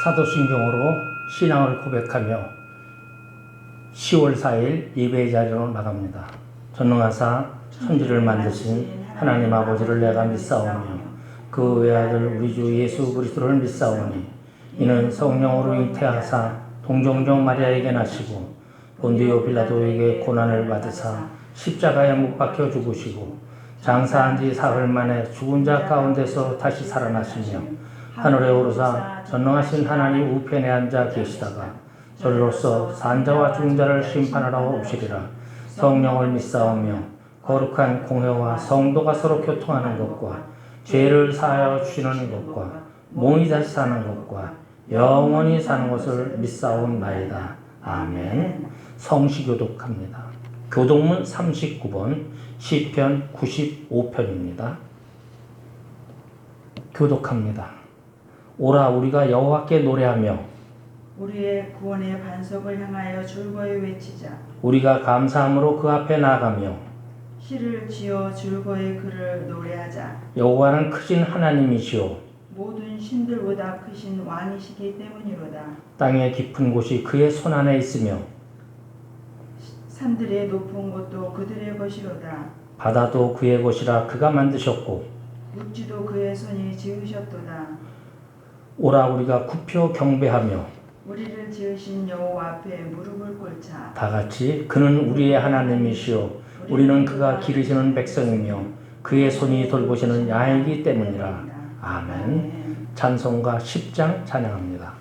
사도신경으로 신앙을 고백하며 10월 4일 예배의 자리로 나갑니다. 전능하사 천지를 만드신 하나님 아버지를 내가 믿사오며 그 외아들 우리 주 예수 그리스도를 믿사오니 이는 성령으로 잉태하사 동정녀 마리아에게 나시고 본디오 빌라도에게 고난을 받으사 십자가에 못 박혀 죽으시고 장사한 지 사흘 만에 죽은 자 가운데서 다시 살아나시며 하늘에 오르사 전능하신 하나님 우편에 앉아 계시다가 저리로서 산자와 죽은 자를 심판하러 오시리라. 성령을 믿사오며 거룩한 공회와 성도가 서로 교통하는 것과 죄를 사하여 주시는 것과 몸이 다시 사는 것과 영원히 사는 것을 믿사옵나이다. 아멘. 성시교독합니다. 교독문 39번 시편 95편입니다. 교독합니다. 오라 우리가 여호와께 노래하며 우리의 구원의 반석을 향하여 즐거이 외치자. 우리가 감사함으로 그 앞에 나아가며 시를 지어 즐거이 그를 노래하자. 여호와는 크신 하나님이시오 모든 신들보다 크신 왕이시기 때문이로다. 땅의 깊은 곳이 그의 손안에 있으며 산들의 높은 곳도 그들의 것이로다. 바다도 그의 것이라 그가 만드셨고 육지도 그의 손이 지으셨도다. 오라 우리가 굽혀 경배하며 우리를 지으신 여호와 앞에 무릎을 꿇자. 다같이 그는 우리의 하나님이시오 우리는 그가 기르시는 백성이며 그의 손이 돌보시는 양이기 때문이라. 아멘. 찬송가 10장 찬양합니다.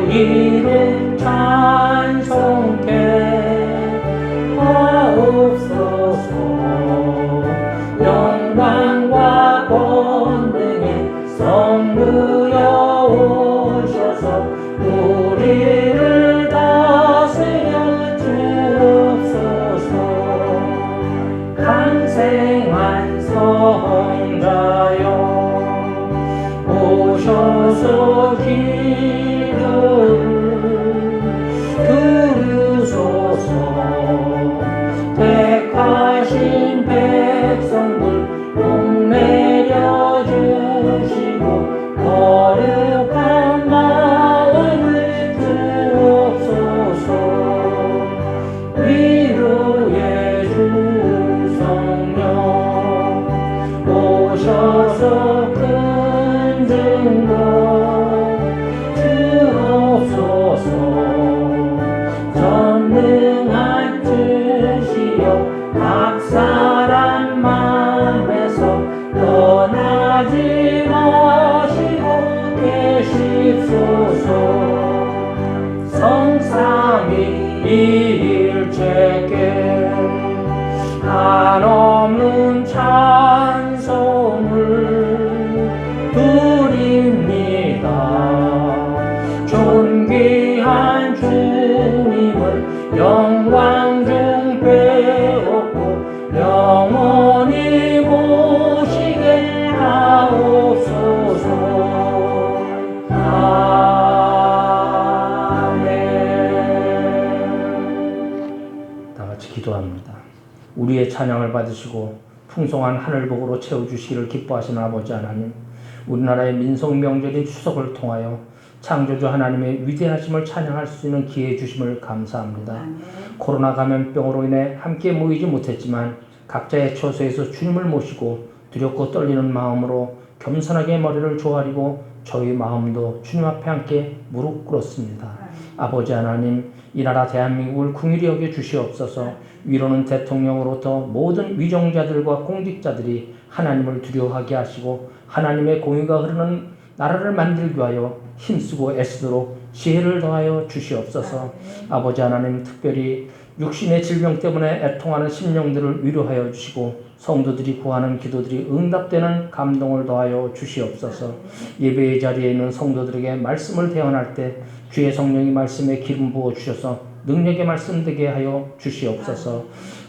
이름 찬송케 하옵소서. 영광과 권능의 성부여 오셔서 우리를 다스려 주옵소서. 강생한 성자여 오셔서 들으소서. 택하신 백성들 복내려 주시고 거룩한 마음을 주옵소서. 위로의 주 성령 오셔서 큰 증거 주옵소서. 전능한 주시여 각 사람 맘에서 떠나지 마시고 계십소서. 성삼위일체께 한없는 찬송을 드립니다. 존귀한 주님을 영광 중 배웠고 영원히 모시게 하옵소서. 아멘. 다같이 기도합니다. 우리의 찬양을 받으시고 풍성한 하늘복으로 채워주시기를 기뻐하시는 아버지 하나님, 우리나라의 민속명절인 추석을 통하여 창조주 하나님의 위대하심을 찬양할 수 있는 기회 주심을 감사합니다. 아멘. 코로나 감염병으로 인해 함께 모이지 못했지만 각자의 처소에서 주님을 모시고 두렵고 떨리는 마음으로 겸손하게 머리를 조아리고 저희 마음도 주님 앞에 함께 무릎 꿇었습니다. 아버지 하나님, 이 나라 대한민국을 긍휼히 여겨 주시옵소서. 위로는 대통령으로부터 모든 위정자들과 공직자들이 하나님을 두려워하게 하시고 하나님의 공의가 흐르는 나라를 만들기 위하여 힘쓰고 애쓰도록 지혜를 더하여 주시옵소서. 아버지 하나님, 특별히 육신의 질병 때문에 애통하는 심령들을 위로하여 주시고 성도들이 구하는 기도들이 응답되는 감동을 더하여 주시옵소서. 예배의 자리에 있는 성도들에게 말씀을 대언할 때 주의 성령이 말씀에 기름 부어 주셔서 능력의 말씀 되게 하여 주시옵소서.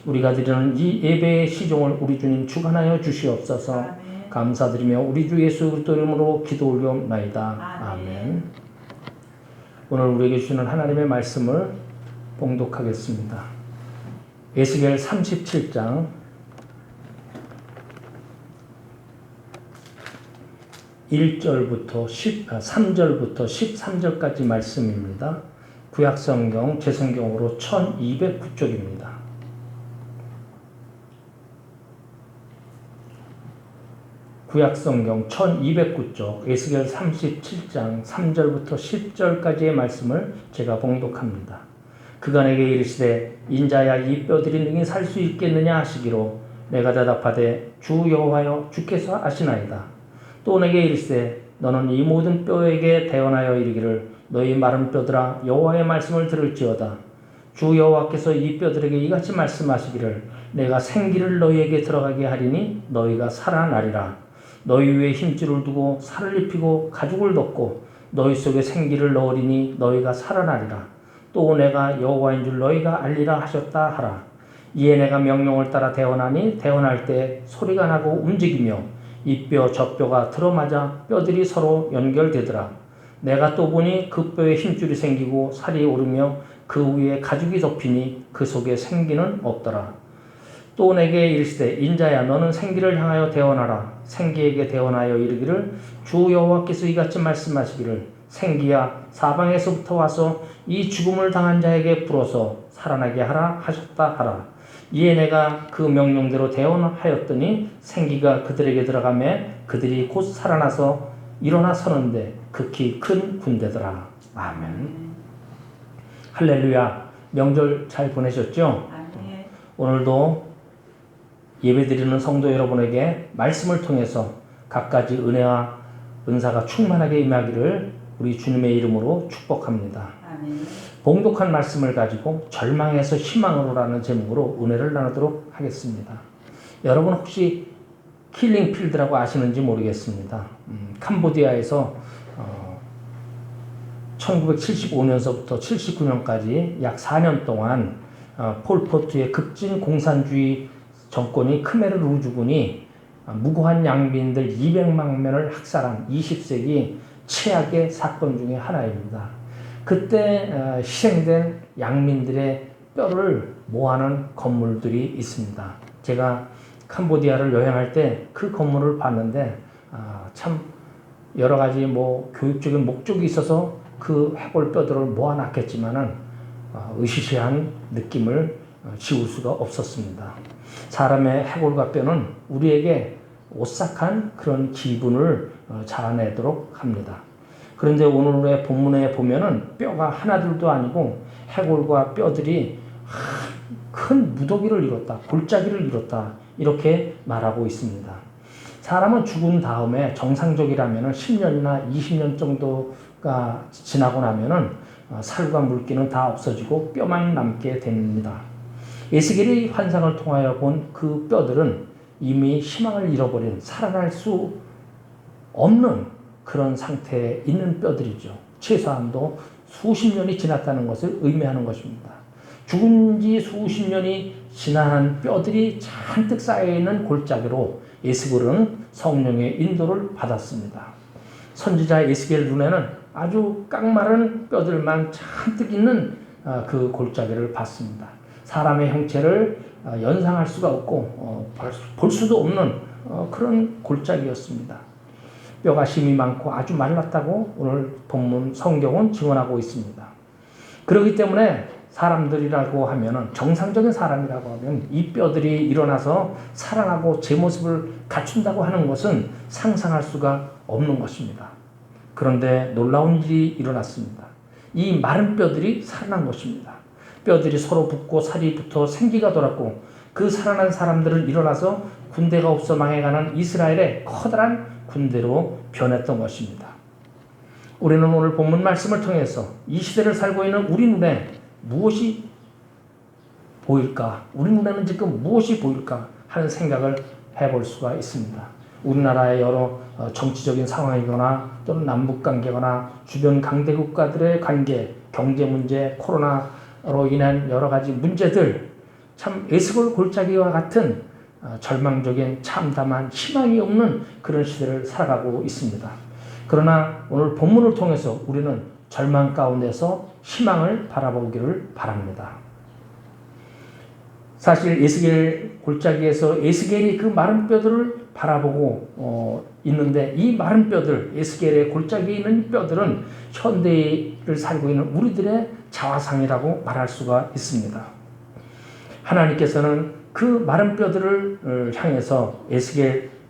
우리가 드리는 이 예배의 시종을 우리 주님 주관하여 주시옵소서. 감사드리며 우리 주 예수 그리스도 이름으로 기도 올려옵나이다. 아멘. 오늘 우리에게 주시는 하나님의 말씀을 봉독하겠습니다. 에스겔 37장 3절부터 13절까지 말씀입니다. 구약성경 제 성경으로 1209쪽입니다. 구약성경 1209쪽 에스겔 37장 3절부터 10절까지의 말씀을 제가 봉독합니다. 그가 내게 이르시되 인자야 이 뼈들이 능히 살 수 있겠느냐 하시기로 내가 대답하되 주 여호와여 주께서 아시나이다. 또 내게 이르시되 너는 이 모든 뼈에게 대언하여 이르기를 너희 마른 뼈들아 여호와의 말씀을 들을지어다. 주 여호와께서 이 뼈들에게 이같이 말씀하시기를 내가 생기를 너희에게 들어가게 하리니 너희가 살아나리라. 너희 위에 힘줄을 두고 살을 입히고 가죽을 덮고 너희 속에 생기를 넣으리니 너희가 살아나리라. 또 내가 여호와인 줄 너희가 알리라 하셨다 하라. 이에 내가 명령을 따라 대언하니 대언할 때 소리가 나고 움직이며 이 뼈 저 뼈가 들어맞아 뼈들이 서로 연결되더라. 내가 또 보니 그 뼈에 힘줄이 생기고 살이 오르며 그 위에 가죽이 덮이니 그 속에 생기는 없더라. 또 내게 이르시되 인자야 너는 생기를 향하여 대언하라. 생기에게 대언하여 이르기를 주 여호와께서 이같이 말씀하시기를 생기야 사방에서부터 와서 이 죽음을 당한 자에게 불어서 살아나게 하라 하셨다 하라. 이에 내가 그 명령대로 대언하였더니 생기가 그들에게 들어가매 그들이 곧 살아나서 일어나 서는데 극히 큰 군대더라. 아멘. 할렐루야. 명절 잘 보내셨죠? 아멘. 오늘도 예배드리는 성도 여러분에게 말씀을 통해서 갖가지 은혜와 은사가 충만하게 임하기를 우리 주님의 이름으로 축복합니다. 아멘. 봉독한 말씀을 가지고 절망에서 희망으로라는 제목으로 은혜를 나누도록 하겠습니다. 여러분 혹시 킬링필드라고 아시는지 모르겠습니다. 캄보디아에서 1975년서부터 79년까지 약 4년 동안 폴포트의 급진 공산주의 정권이 크메르 루주군이 무고한 양민들 200만 명을 학살한 20세기 최악의 사건 중에 하나입니다. 그때 희생된 양민들의 뼈를 모아놓은 건물들이 있습니다. 제가 캄보디아를 여행할 때 그 건물을 봤는데 참 여러 가지 교육적인 목적이 있어서 그 해골 뼈들을 모아놨겠지만은 으시시한 느낌을 지울 수가 없었습니다. 사람의 해골과 뼈는 우리에게 오싹한 그런 기분을 자아내도록 합니다. 그런데 오늘의 본문에 보면은 뼈가 하나둘도 아니고 해골과 뼈들이 큰 무더기를 이뤘다, 골짜기를 이뤘다 이렇게 말하고 있습니다. 사람은 죽은 다음에 정상적이라면은 10년이나 20년 정도가 지나고 나면은 살과 물기는 다 없어지고 뼈만 남게 됩니다. 에스겔의 환상을 통하여 본 그 뼈들은 이미 희망을 잃어버린 살아날 수 없는 그런 상태에 있는 뼈들이죠. 최소한도 수십 년이 지났다는 것을 의미하는 것입니다. 죽은 지 수십 년이 지난 뼈들이 잔뜩 쌓여있는 골짜기로 에스겔은 성령의 인도를 받았습니다. 선지자 에스겔 눈에는 아주 깡마른 뼈들만 잔뜩 있는 그 골짜기를 봤습니다. 사람의 형체를 연상할 수가 없고 볼 수도 없는 그런 골짜기였습니다. 뼈가 힘이 많고 아주 말랐다고 오늘 본문 성경은 증언하고 있습니다. 그렇기 때문에 사람들이라고 하면은 정상적인 사람이라고 하면 이 뼈들이 일어나서 살아나고 제 모습을 갖춘다고 하는 것은 상상할 수가 없는 것입니다. 그런데 놀라운 일이 일어났습니다. 이 마른 뼈들이 살아난 것입니다. 뼈들이 서로 붙고 살이 붙어 생기가 돌았고 그 살아난 사람들은 일어나서 군대가 없어 망해가는 이스라엘의 커다란 군대로 변했던 것입니다. 우리는 오늘 본문 말씀을 통해서 이 시대를 살고 있는 우리 눈에 무엇이 보일까? 우리 눈에는 지금 무엇이 보일까? 하는 생각을 해볼 수가 있습니다. 우리나라의 여러 정치적인 상황이거나 또는 남북관계거나 주변 강대국가들의 관계, 경제 문제, 코로나로 인한 여러 가지 문제들, 참 에스겔 골짜기와 같은 절망적인 참담한 희망이 없는 그런 시대를 살아가고 있습니다. 그러나 오늘 본문을 통해서 우리는 절망 가운데서 희망을 바라보기를 바랍니다. 사실 에스겔 골짜기에서 에스겔이 그 마른 뼈들을 바라보고 있는데, 이 마른 뼈들, 에스겔의 골짜기에 있는 뼈들은 현대를 살고 있는 우리들의 자화상이라고 말할 수가 있습니다. 하나님께서는 그 마른 뼈들을 향해서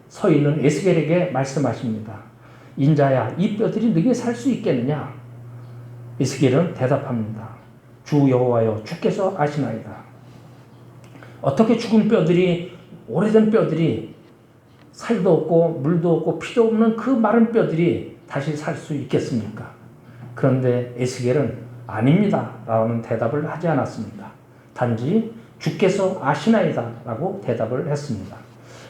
서 있는 에스겔에게 말씀하십니다. 인자야, 이 뼈들이 너에게 살 수 있겠느냐? 에스겔은 대답합니다. 주 여호와여, 주께서 아시나이다. 어떻게 죽은 뼈들이, 오래된 뼈들이, 살도 없고 물도 없고 피도 없는 그 마른 뼈들이 다시 살 수 있겠습니까? 그런데 에스겔은 아닙니다 라는 대답을 하지 않았습니다. 단지 주께서 아시나이다 라고 대답을 했습니다.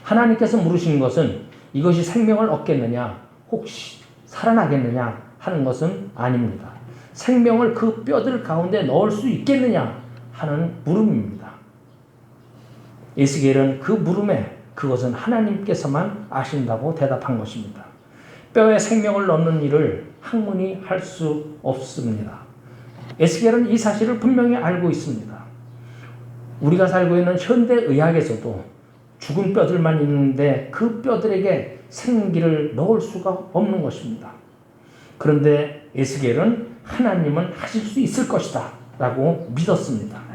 하나님께서 물으신 것은 이것이 생명을 얻겠느냐, 혹시 살아나겠느냐 하는 것은 아닙니다. 생명을 그 뼈들 가운데 넣을 수 있겠느냐 하는 물음입니다. 에스겔은 그 물음에 그것은 하나님께서만 아신다고 대답한 것입니다. 뼈에 생명을 넣는 일을 학문이 할 수 없습니다. 에스겔은 이 사실을 분명히 알고 있습니다. 우리가 살고 있는 현대의학에서도 죽은 뼈들만 있는데 그 뼈들에게 생기를 넣을 수가 없는 것입니다. 그런데 에스겔은 하나님은 하실 수 있을 것이다 라고 믿었습니다.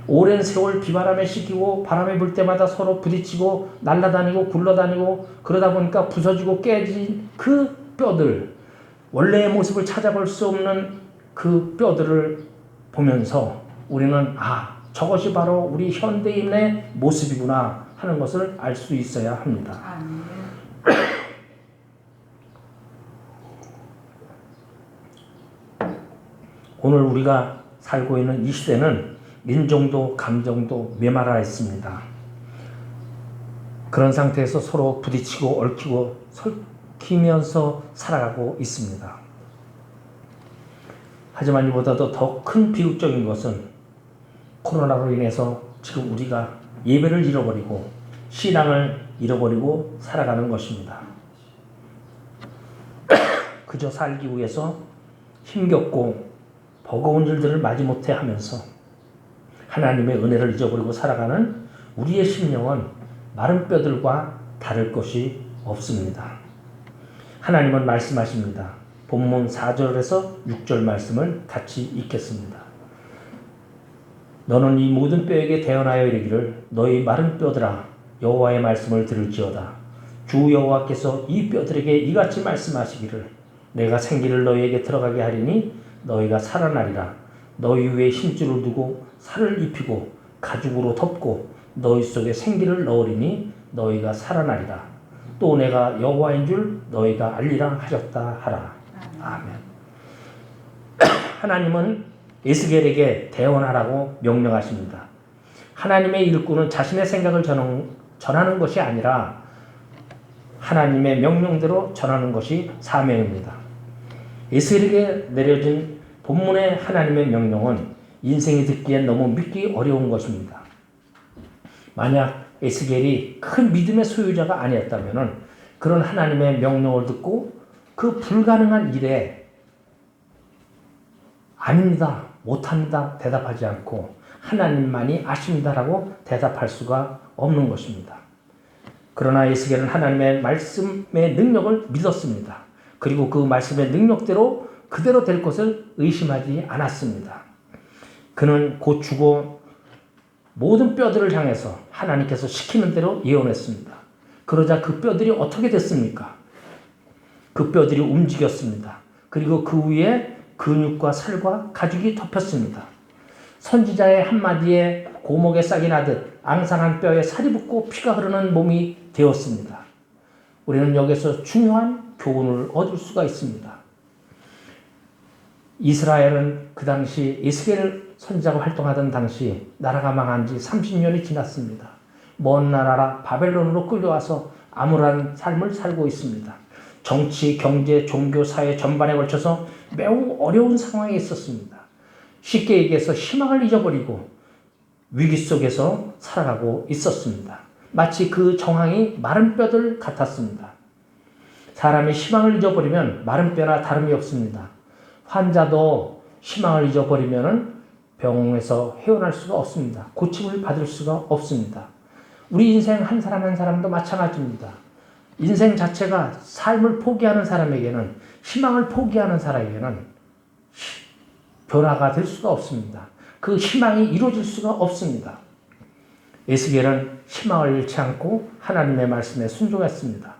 오랜 세월 비바람에 씻기고 바람에 불 때마다 서로 부딪히고 날아다니고 굴러다니고 그러다 보니까 부서지고 깨진 그 뼈들, 원래의 모습을 찾아볼 수 없는 그 뼈들을 보면서 우리는 저것이 바로 우리 현대인의 모습이구나 하는 것을 알 수 있어야 합니다. 오늘 우리가 살고 있는 이 시대는 인종도 감정도 메마라 있습니다. 그런 상태에서 서로 부딪히고 얽히고 설키면서 살아가고 있습니다. 하지만 이보다도 더 큰 비극적인 것은 코로나로 인해서 지금 우리가 예배를 잃어버리고 신앙을 잃어버리고 살아가는 것입니다. 그저 살기 위해서 힘겹고 버거운 일들을 마지못해 하면서 하나님의 은혜를 잊어버리고 살아가는 우리의 심령은 마른 뼈들과 다를 것이 없습니다. 하나님은 말씀하십니다. 본문 4절에서 6절 말씀을 같이 읽겠습니다. 너는 이 모든 뼈에게 대언하여 이르기를 너희 마른 뼈들아 여호와의 말씀을 들을지어다. 주 여호와께서 이 뼈들에게 이같이 말씀하시기를 내가 생기를 너희에게 들어가게 하리니 너희가 살아나리라. 너희 위에 힘줄을 두고 살을 입히고 가죽으로 덮고 너희 속에 생기를 넣으리니 너희가 살아나리라. 또 내가 여호와인 줄 너희가 알리라 하셨다 하라. 아멘. 하나님은 에스겔에게 대언하라고 명령하십니다. 하나님의 일꾼은 자신의 생각을 전하는 것이 아니라 하나님의 명령대로 전하는 것이 사명입니다. 에스겔에게 내려진 본문의 하나님의 명령은 인생이 듣기엔 너무 믿기 어려운 것입니다. 만약 에스겔이 큰 믿음의 소유자가 아니었다면 그런 하나님의 명령을 듣고 그 불가능한 일에 아닙니다, 못합니다 대답하지 않고 하나님만이 아십니다라고 대답할 수가 없는 것입니다. 그러나 에스겔은 하나님의 말씀의 능력을 믿었습니다. 그리고 그 말씀의 능력대로 그대로 될 것을 의심하지 않았습니다. 그는 곧 죽어 모든 뼈들을 향해서 하나님께서 시키는 대로 예언했습니다. 그러자 그 뼈들이 어떻게 됐습니까? 그 뼈들이 움직였습니다. 그리고 그 위에 근육과 살과 가죽이 덮였습니다. 선지자의 한마디에 고목에 싹이 나듯 앙상한 뼈에 살이 붙고 피가 흐르는 몸이 되었습니다. 우리는 여기서 중요한 교훈을 얻을 수가 있습니다. 이스라엘은 그 당시 에스겔 선지자가 활동하던 당시 나라가 망한 지 30년이 지났습니다. 먼 나라라 바벨론으로 끌려와서 암울한 삶을 살고 있습니다. 정치, 경제, 종교, 사회 전반에 걸쳐서 매우 어려운 상황에 있었습니다. 쉽게 얘기해서 희망을 잊어버리고 위기 속에서 살아가고 있었습니다. 마치 그 정황이 마른 뼈들 같았습니다. 사람이 희망을 잊어버리면 마른 뼈나 다름이 없습니다. 환자도 희망을 잊어버리면 병원에서 헤어날 수가 없습니다. 고침을 받을 수가 없습니다. 우리 인생 한 사람 한 사람도 마찬가지입니다. 인생 자체가 삶을 포기하는 사람에게는, 희망을 포기하는 사람에게는 변화가 될 수가 없습니다. 그 희망이 이루어질 수가 없습니다. 에스겔은 희망을 잃지 않고 하나님의 말씀에 순종했습니다.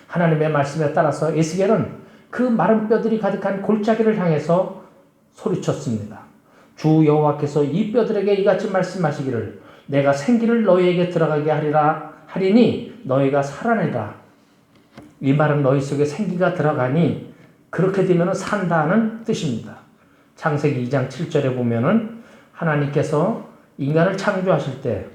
하나님의 말씀에 따라서 에스겔은 그 마른 뼈들이 가득한 골짜기를 향해서 소리쳤습니다. 주 여호와께서 이 뼈들에게 이같이 말씀하시기를 내가 생기를 너희에게 들어가게 하리니 너희가 살아내라. 이 말은 너희 속에 생기가 들어가니 그렇게 되면 산다는 뜻입니다. 창세기 2장 7절에 보면은 하나님께서 인간을 창조하실 때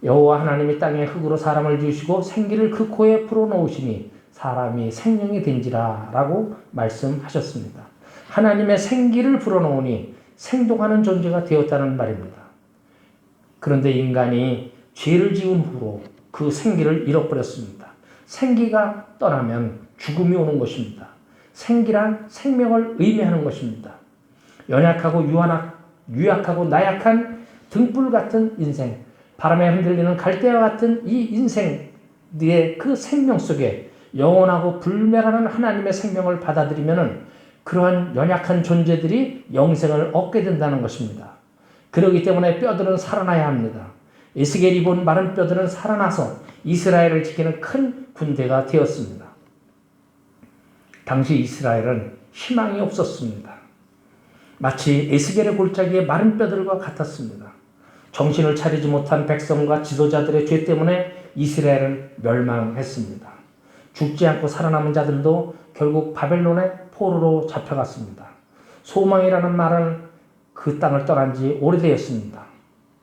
여호와 하나님이 땅에 흙으로 사람을 지으시고 생기를 그 코에 불어넣으시니 사람이 생명이 된지라 라고 말씀하셨습니다. 하나님의 생기를 불어넣으니 생동하는 존재가 되었다는 말입니다. 그런데 인간이 죄를 지은 후로 그 생기를 잃어버렸습니다. 생기가 떠나면 죽음이 오는 것입니다. 생기란 생명을 의미하는 것입니다. 연약하고 유약하고 나약한 등불 같은 인생, 바람에 흔들리는 갈대와 같은 이 인생의 그 생명 속에 영원하고 불멸하는 하나님의 생명을 받아들이면 그러한 연약한 존재들이 영생을 얻게 된다는 것입니다. 그렇기 때문에 뼈들은 살아나야 합니다. 에스겔이 본 마른 뼈들은 살아나서 이스라엘을 지키는 큰 군대가 되었습니다. 당시 이스라엘은 희망이 없었습니다. 마치 에스겔의 골짜기의 마른 뼈들과 같았습니다. 정신을 차리지 못한 백성과 지도자들의 죄 때문에 이스라엘은 멸망했습니다. 죽지 않고 살아남은 자들도 결국 바벨론의 포로로 잡혀갔습니다. 소망이라는 말은 그 땅을 떠난 지 오래되었습니다.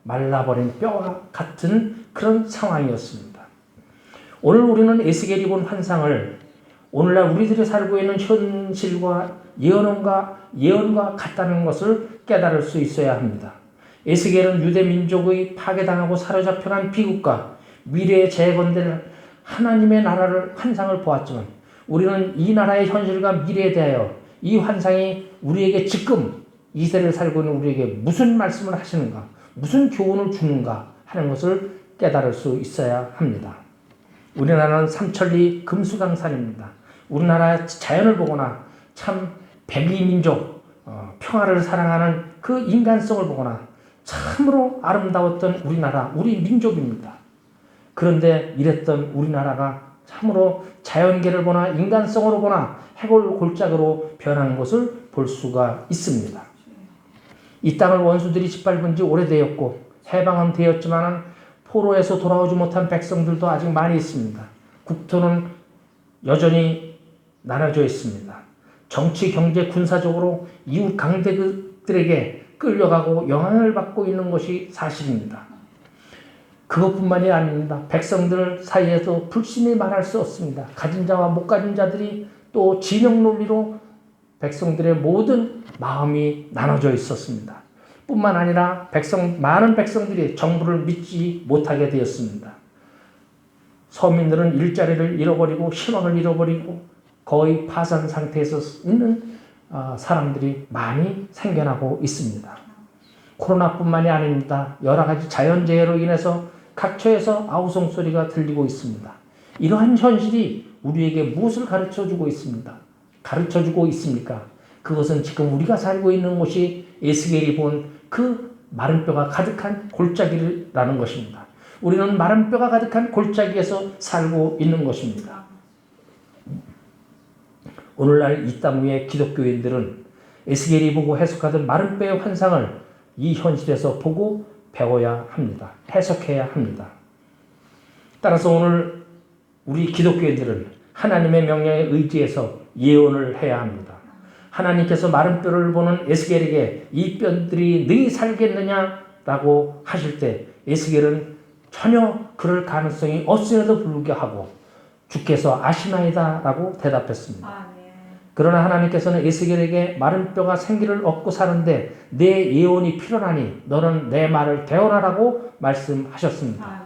말라버린 뼈와 같은 그런 상황이었습니다. 오늘 우리는 에스겔이 본 환상을 오늘날 우리들이 살고 있는 현실과 예언과 같다는 것을 깨달을 수 있어야 합니다. 에스겔은 유대 민족의 파괴당하고 사로잡혀간 비국과 미래에 재건될 하나님의 나라를 환상을 보았지만 우리는 이 나라의 현실과 미래에 대하여 이 환상이 우리에게 지금 이 세를 살고 있는 우리에게 무슨 말씀을 하시는가, 무슨 교훈을 주는가 하는 것을 깨달을 수 있어야 합니다. 우리나라는 삼천리 금수강산입니다. 우리나라 자연을 보거나 참 백이민족 평화를 사랑하는 그 인간성을 보거나 참으로 아름다웠던 우리나라, 우리 민족입니다. 그런데 이랬던 우리나라가 참으로 자연계를 보나 인간성으로 보나 해골 골짜기로 변한 것을 볼 수가 있습니다. 이 땅을 원수들이 짓밟은 지 오래되었고 해방은 되었지만 포로에서 돌아오지 못한 백성들도 아직 많이 있습니다. 국토는 여전히 나눠져 있습니다. 정치, 경제, 군사적으로 이웃 강대들에게 끌려가고 영향을 받고 있는 것이 사실입니다. 그것뿐만이 아닙니다. 백성들 사이에서 불신이 말할 수 없습니다. 가진 자와 못 가진 자들이 또 진영 논리로 백성들의 모든 마음이 나눠져 있었습니다. 뿐만 아니라 많은 백성들이 정부를 믿지 못하게 되었습니다. 서민들은 일자리를 잃어버리고 희망을 잃어버리고 거의 파산 상태에서 있는 사람들이 많이 생겨나고 있습니다. 코로나뿐만이 아닙니다. 여러 가지 자연재해로 인해서 각처에서 아우성 소리가 들리고 있습니다. 이러한 현실이 우리에게 무엇을 가르쳐주고 있습니다. 가르쳐주고 있습니까? 그것은 지금 우리가 살고 있는 곳이 에스겔이 본 그 마른 뼈가 가득한 골짜기라는 것입니다. 우리는 마른 뼈가 가득한 골짜기에서 살고 있는 것입니다. 오늘날 이 땅 위의 기독교인들은 에스겔이 보고 해석하던 마른 뼈의 환상을 이 현실에서 보고 배워야 합니다. 해석해야 합니다. 따라서 오늘 우리 기독교인들은 하나님의 명령에 의지해서 예언을 해야 합니다. 하나님께서 마른 뼈를 보는 에스겔에게 이 뼈들이 능히 살겠느냐라고 하실 때 에스겔은 전혀 그럴 가능성이 없음에도 불구하고 주께서 아시나이다라고 대답했습니다. 그러나 하나님께서는 에스겔에게 마른 뼈가 생기를 얻고 사는데 내 예언이 필요하니 너는 내 말을 대언하라고 말씀하셨습니다.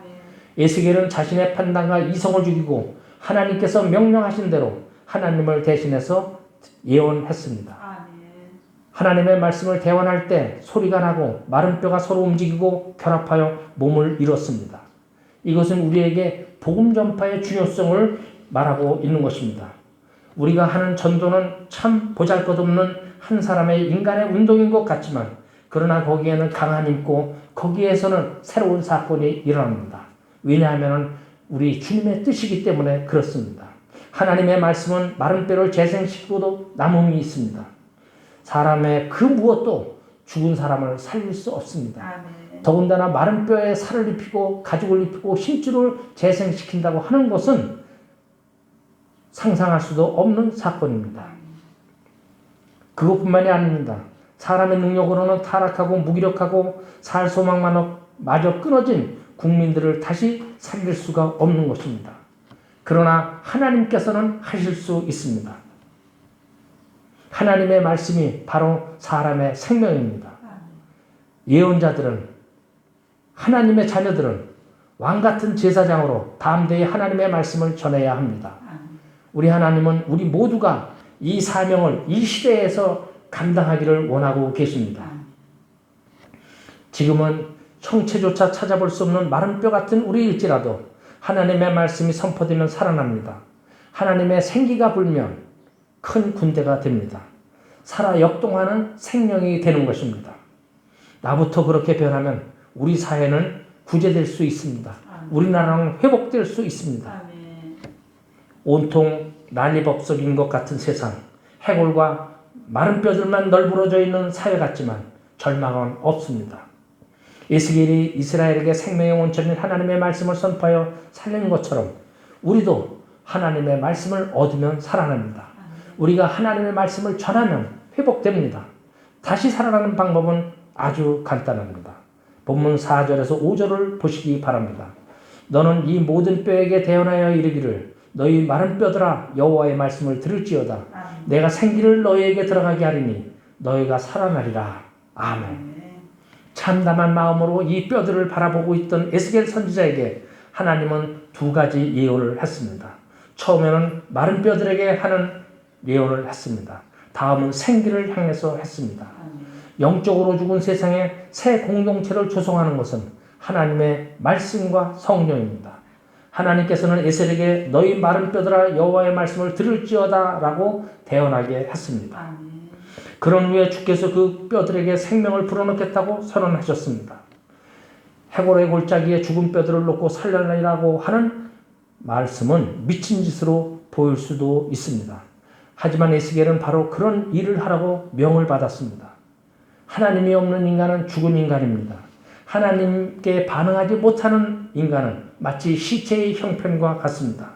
에스겔은 자신의 판단과 이성을 죽이고 하나님께서 명령하신 대로 하나님을 대신해서 예언했습니다. 하나님의 말씀을 대원할 때 소리가 나고 마른 뼈가 서로 움직이고 결합하여 몸을 이뤘습니다. 이것은 우리에게 복음 전파의 중요성을 말하고 있는 것입니다. 우리가 하는 전도는 참 보잘것없는 한 사람의 인간의 운동인 것 같지만 그러나 거기에는 강함이 있고 거기에서는 새로운 사건이 일어납니다. 왜냐하면 우리 주님의 뜻이기 때문에 그렇습니다. 하나님의 말씀은 마른 뼈를 재생시키고도 남음이 있습니다. 사람의 그 무엇도 죽은 사람을 살릴 수 없습니다. 아멘. 더군다나 마른 뼈에 살을 입히고 가죽을 입히고 힘줄을 재생시킨다고 하는 것은 상상할 수도 없는 사건입니다. 그것뿐만이 아닙니다. 사람의 능력으로는 타락하고 무기력하고 살 소망마저 끊어진 국민들을 다시 살릴 수가 없는 것입니다. 그러나 하나님께서는 하실 수 있습니다. 하나님의 말씀이 바로 사람의 생명입니다. 예언자들은 하나님의 자녀들은 왕같은 제사장으로 담대히 하나님의 말씀을 전해야 합니다. 우리 하나님은 우리 모두가 이 사명을 이 시대에서 감당하기를 원하고 계십니다. 지금은 형체조차 찾아볼 수 없는 마른 뼈 같은 우리일지라도 하나님의 말씀이 선포되면 살아납니다. 하나님의 생기가 불면 큰 군대가 됩니다. 살아 역동하는 생명이 되는 것입니다. 나부터 그렇게 변하면 우리 사회는 구제될 수 있습니다. 우리나라는 회복될 수 있습니다. 온통 난리법석인 것 같은 세상, 해골과 마른 뼈들만 널브러져 있는 사회 같지만 절망은 없습니다. 에스겔이 이스라엘에게 생명의 원천인 하나님의 말씀을 선포하여 살린 것처럼 우리도 하나님의 말씀을 얻으면 살아납니다. 우리가 하나님의 말씀을 전하면 회복됩니다. 다시 살아나는 방법은 아주 간단합니다. 본문 4절에서 5절을 보시기 바랍니다. 너는 이 모든 뼈에게 대언하여 이르기를 너희 마른 뼈들아 여호와의 말씀을 들을지어다. 내가 생기를 너희에게 들어가게 하리니 너희가 살아나리라. 아멘. 참담한 마음으로 이 뼈들을 바라보고 있던 에스겔 선지자에게 하나님은 두 가지 예언을 했습니다. 처음에는 마른 뼈들에게 하는 예언을 했습니다. 다음은 생기를 향해서 했습니다. 영적으로 죽은 세상에 새 공동체를 조성하는 것은 하나님의 말씀과 성령입니다. 하나님께서는 에스겔에게 너희 마른 뼈들아 여호와의 말씀을 들을지어다 라고 대언하게 했습니다. 그런 후에 주께서 그 뼈들에게 생명을 불어넣겠다고 선언하셨습니다. 해골의 골짜기에 죽은 뼈들을 놓고 살려내라고 하는 말씀은 미친 짓으로 보일 수도 있습니다. 하지만 에스겔은 바로 그런 일을 하라고 명을 받았습니다. 하나님이 없는 인간은 죽은 인간입니다. 하나님께 반응하지 못하는 인간은 마치 시체의 형편과 같습니다.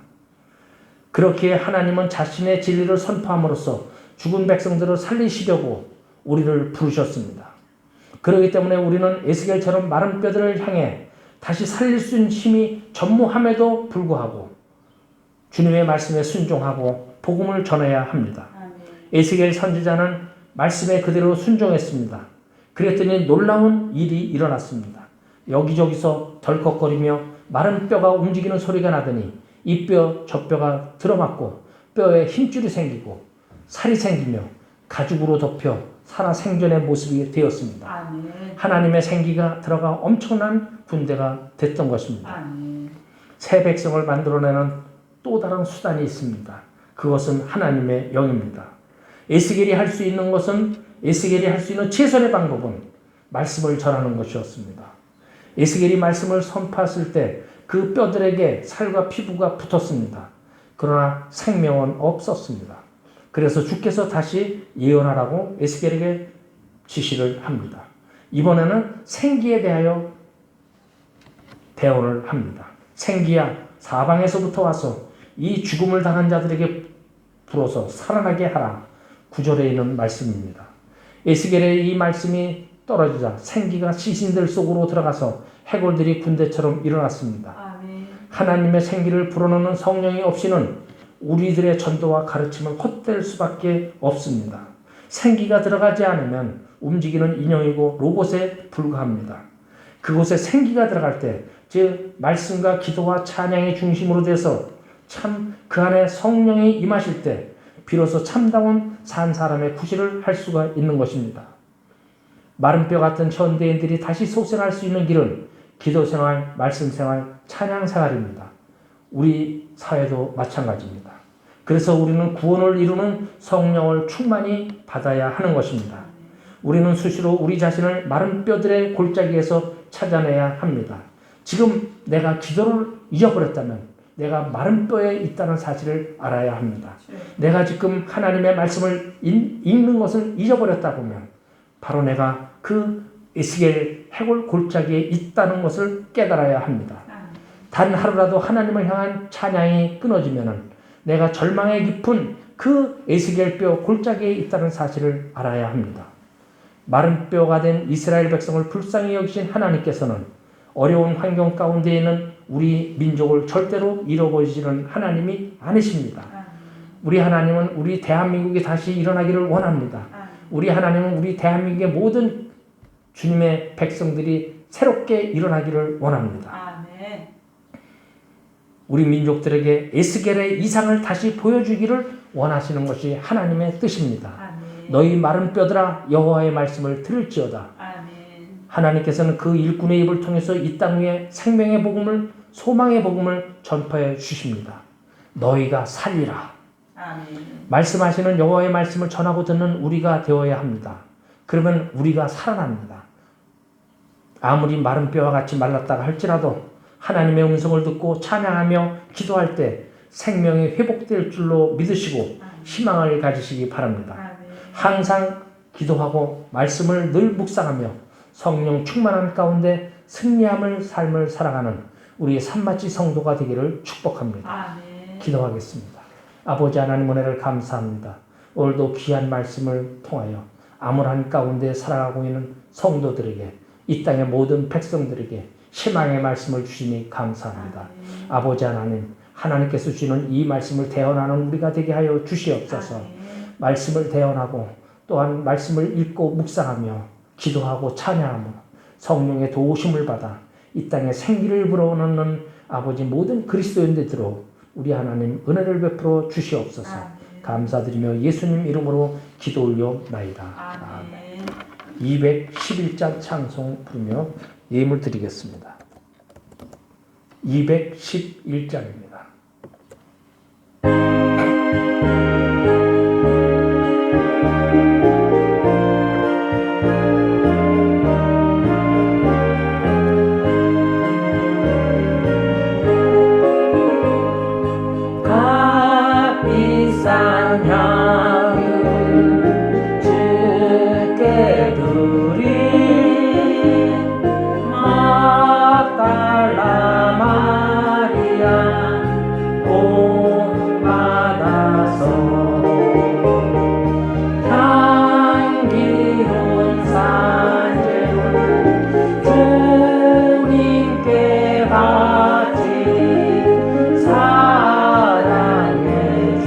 그렇기에 하나님은 자신의 진리를 선포함으로써 죽은 백성들을 살리시려고 우리를 부르셨습니다. 그렇기 때문에 우리는 에스겔처럼 마른 뼈들을 향해 다시 살릴 수 있는 힘이 전무함에도 불구하고 주님의 말씀에 순종하고 복음을 전해야 합니다. 에스겔 선지자는 말씀에 그대로 순종했습니다. 그랬더니 놀라운 일이 일어났습니다. 여기저기서 덜컥거리며 마른 뼈가 움직이는 소리가 나더니 이 뼈 저 뼈가 들어맞고 뼈에 힘줄이 생기고 살이 생기며 가죽으로 덮여 살아 생전의 모습이 되었습니다. 하나님의 생기가 들어가 엄청난 군대가 됐던 것입니다. 새 백성을 만들어내는 또 다른 수단이 있습니다. 그것은 하나님의 영입니다. 에스겔이 할 수 있는 것은 에스겔이 할 수 있는 최선의 방법은 말씀을 전하는 것이었습니다. 에스겔이 말씀을 선포했을 때 그 뼈들에게 살과 피부가 붙었습니다. 그러나 생명은 없었습니다. 그래서 주께서 다시 예언하라고 에스겔에게 지시를 합니다. 이번에는 생기에 대하여 대언을 합니다. 생기야 사방에서부터 와서 이 죽음을 당한 자들에게 불어서 살아나게 하라. 9절에 있는 말씀입니다. 에스겔의 이 말씀이 떨어지자 생기가 시신들 속으로 들어가서 해골들이 군대처럼 일어났습니다. 하나님의 생기를 불어넣는 성령이 없이는 우리들의 전도와 가르침은 헛될 수밖에 없습니다. 생기가 들어가지 않으면 움직이는 인형이고 로봇에 불과합니다. 그곳에 생기가 들어갈 때, 즉 말씀과 기도와 찬양의 중심으로 돼서 참 그 안에 성령이 임하실 때 비로소 참다운 산 사람의 구실을 할 수가 있는 것입니다. 마른 뼈 같은 현대인들이 다시 소생할 수 있는 길은 기도생활, 말씀생활, 찬양생활입니다. 우리 사회도 마찬가지입니다. 그래서 우리는 구원을 이루는 성령을 충만히 받아야 하는 것입니다. 우리는 수시로 우리 자신을 마른 뼈들의 골짜기에서 찾아내야 합니다. 지금 내가 기도를 잊어버렸다면 내가 마른 뼈에 있다는 사실을 알아야 합니다. 내가 지금 하나님의 말씀을 읽는 것을 잊어버렸다 보면 바로 내가 그 에스겔 해골 골짜기에 있다는 것을 깨달아야 합니다. 단 하루라도 하나님을 향한 찬양이 끊어지면 내가 절망에 깊은 그 에스겔 뼈 골짜기에 있다는 사실을 알아야 합니다. 마른 뼈가 된 이스라엘 백성을 불쌍히 여기신 하나님께서는 어려운 환경 가운데 있는 우리 민족을 절대로 잃어버리시는 하나님이 아니십니다. 우리 하나님은 우리 대한민국이 다시 일어나기를 원합니다. 우리 하나님은 우리 대한민국의 모든 주님의 백성들이 새롭게 일어나기를 원합니다. 우리 민족들에게 에스겔의 이상을 다시 보여주기를 원하시는 것이 하나님의 뜻입니다. 너희 마른 뼈들아 여호와의 말씀을 들을지어다. 하나님께서는 그 일꾼의 입을 통해서 이 땅 위에 생명의 복음을, 소망의 복음을 전파해 주십니다. 너희가 살리라. 말씀하시는 여호와의 말씀을 전하고 듣는 우리가 되어야 합니다. 그러면 우리가 살아납니다. 아무리 마른 뼈와 같이 말랐다가 할지라도 하나님의 음성을 듣고 찬양하며 기도할 때 생명이 회복될 줄로 믿으시고 희망을 가지시기 바랍니다. 항상 기도하고 말씀을 늘 묵상하며 성령 충만한 가운데 승리함을 삶을 살아가는 우리 산마치 성도가 되기를 축복합니다. 기도하겠습니다. 아버지 하나님 은혜를 감사합니다. 오늘도 귀한 말씀을 통하여 암울한 가운데 살아가고 있는 성도들에게, 이 땅의 모든 백성들에게 희망의 말씀을 주시니 감사합니다. 아버지 하나님, 하나님께서 주시는 이 말씀을 대언하는 우리가 되게 하여 주시옵소서. 말씀을 대언하고 또한 말씀을 읽고 묵상하며 기도하고 찬양하며 성령의 도우심을 받아 이 땅에 생기를 불어넣는 아버지 모든 그리스도인들로 우리 하나님 은혜를 베풀어 주시옵소서. 감사드리며 예수님 이름으로 기도 올려나이다. 아멘. 211장 찬송 부르며 예물 드리겠습니다. 211장입니다. 값비싼 향유를 주께 드린 막달라 마리아 복 받아서 향기로운 산재물 주님께 바치리 사랑의 주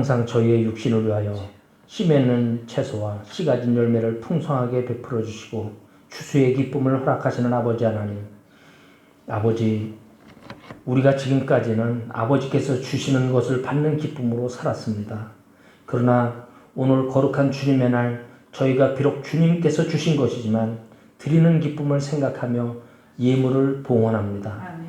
항상 저희의 육신을 위하여 씨 맺는 채소와 씨 가진 열매를 풍성하게 베풀어 주시고 추수의 기쁨을 허락하시는 아버지 하나님, 아버지, 우리가 지금까지는 아버지께서 주시는 것을 받는 기쁨으로 살았습니다. 그러나 오늘 거룩한 주님의 날 저희가 비록 주님께서 주신 것이지만 드리는 기쁨을 생각하며 예물을 봉헌합니다. 아멘.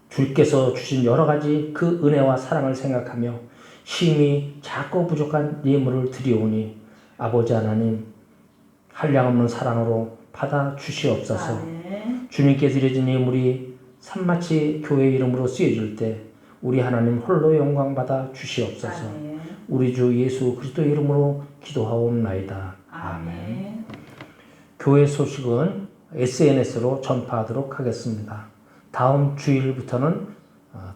주께서 주신 여러 가지 그 은혜와 사랑을 생각하며 심히 작고 부족한 예물을 드리오니 아버지 하나님, 한량없는 사랑으로 받아 주시옵소서. 아멘. 주님께 드려진 예물이 산마치 교회 이름으로 쓰여질 때 우리 하나님 홀로 영광 받아 주시옵소서. 아멘. 우리 주 예수 그리스도 이름으로 기도하옵나이다. 아멘. 교회 소식은 SNS로 전파하도록 하겠습니다. 다음 주일부터는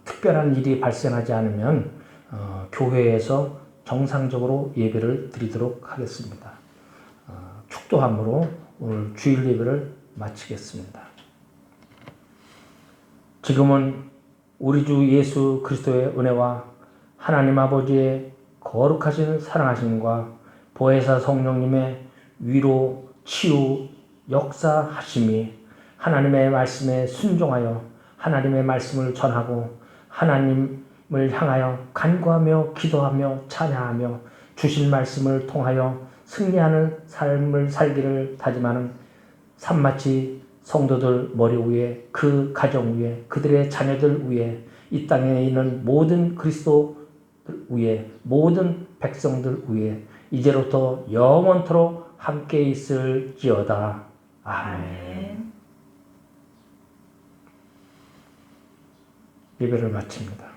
특별한 일이 발생하지 않으면 교회에서 정상적으로 예배를 드리도록 하겠습니다. 축도함으로 오늘 주일 예배를 마치겠습니다. 지금은 우리 주 예수 그리스도의 은혜와 하나님 아버지의 거룩하신 사랑하심과 보혜사 성령님의 위로, 치유, 역사하심이 하나님의 말씀에 순종하여 하나님의 말씀을 전하고 하나님을 향하여 간구하며 기도하며 찬양하며 주신 말씀을 통하여 승리하는 삶을 살기를 다짐하는 산마치 성도들 머리 위에, 그 가정 위에, 그들의 자녀들 위에, 이 땅에 있는 모든 그리스도 위에, 모든 백성들 위에 이제로부터 영원토록 함께 있을지어다. 아멘. 예배를 마칩니다.